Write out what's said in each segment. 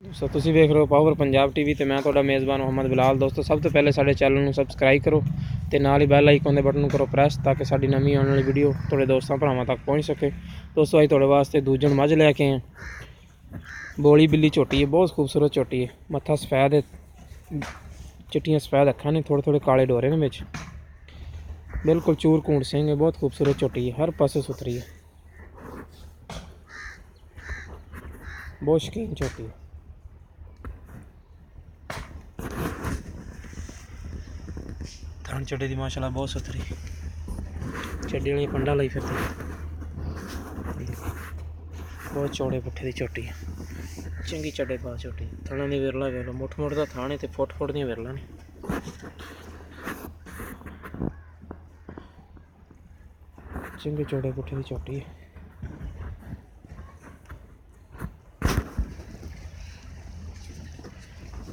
दोस्तों तुसी वेख रहे हो पावर पंजाब टीवी ते मैं तुहाडा मेज़बान मोहम्मद बिलाल। दोस्तों सब तो पहले साडे चैनल नूं सबसक्राइब करो ते नाल ही बैल आइकन दे बटन नूं करो प्रेस ताकि साडी नवीं आने वाली वीडियो तुहाडे दोस्तां भरावां तक पहुँच सके। दोस्तों अज तुहाडे वास्ते दूजन मझ लैके आए। बोली बिल्ली झोटी है, बहुत खूबसूरत झोटी है। मत्था सफैद है, चिट्टियां सफैद अखां ने, थोड़े थोड़े काले डोरे ने विच, बिल्कुल चूर कूंड सिंह है। बहुत खूबसूरत झोटी है, हर पासे सुथरी है, बहुत शकीन झोटी है। थान चड्डे की माशाल्लाह बहुत सुथरी, चड्डी वाली पंडा लाई फिरती, बहुत चौड़े पुट्ठे की झोटी है, चंगी चड्डे पा झोटी। थाना की विरला वेख लो, मुठ मुठ का थान है तो फुट फुट दी विरला ने। चंगे चौड़े पुट्ठे की झोटी है।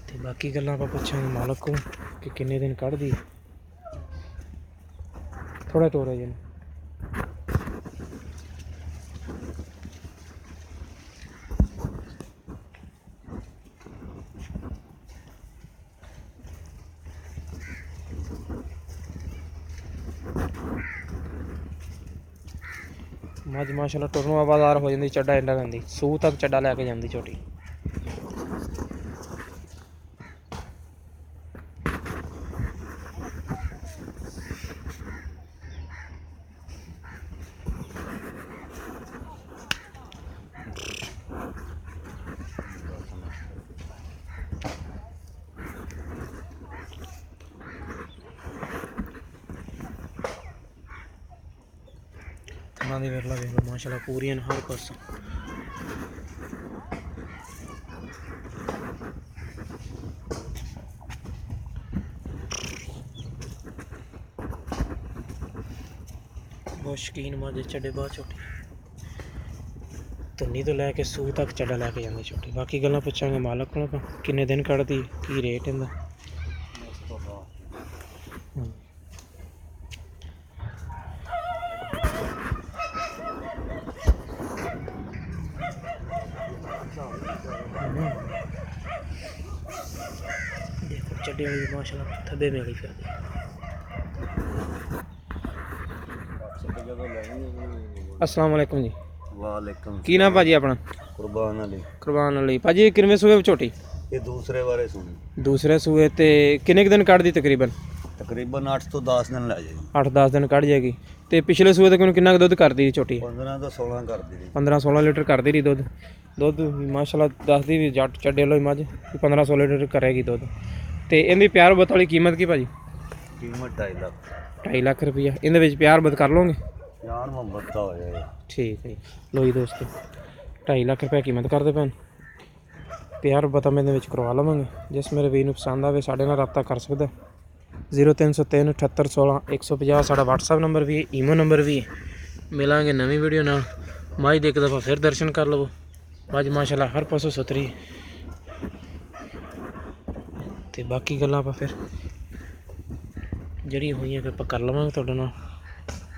ते बाकी गल्लां आपां पुछांगे मालक को कि किन्ने दिन कढ़दी है। थोड़ा टोरा जी मज माशाल्लाह टुरनों आवाज़ार हो जाती, चड्डा एंडा लैंदी, सूह तक चड्डा लैके जाती झोटी। थाना दी विरला वेख लो माशाल्लाह पूरियां हर पासों। बहुत शकीन मज चड्डे बाहर झोटी, धुन्नी तो लैके सूह तक चड्डा लैके जाती झोटी। बाकी गल्लां पुछांगे मालक को किन्ने दिन कढ़दी, की रेट इहदा। देखो चड्डी वाली माशाल्लाह थब्बे मेली फिरदी। अस्सलाम वालेकुम जी। वालेकुम की नाम भाजी अपना? कुर्बान अली। कुर्बान अली। भाजी किनवे सूए झोटी? ये दूसरे बारे सुनी, दूसरे सूए ते किन्ने दिन कढ़दी तकरीबन? तकरीबन 8 तो 10 दिन लै जाएगी। 8-10 दिन कढ़ जाएगी। ते पिछले सूए ते किन्ना दुध करदी झोटी? 15 तो 16 कर दी। 15-16 लीटर करदी रही दुध। दुध माशाल्लाह दसदी भी जट चड्डे लो मझ 15-16 लीटर करेगी दुध। ते इहदी प्यार बत वाली कीमत की भाजी? कीमत 2.5 लाख। 2.5 लाख रुपया। इहदे विच प्यार बत कर लोगे? यार मोहब्बत का हो जाएगा। ठीक है लो जी दोस्तों, 2.5 लाख रुपया कीमत करते पैन। प्यार बता मैं करवा लवेंगे। जिस मेरे वीर पसंद आए साढ़े नाल रब्ता कर सकता। 0303 78 16 150 साड़ा व्हाट्सएप नंबर भी है, ईमो नंबर भी है। मिलांगे नवी वीडियो नाल। मज दे एक दफ़ा फिर दर्शन कर लवो। मज माशाल्लाह हर पासों सुथरी। तो बाकी गल्लां आपां फिर जड़ी हुई फिर कर लवांगे तुहाडे नाल।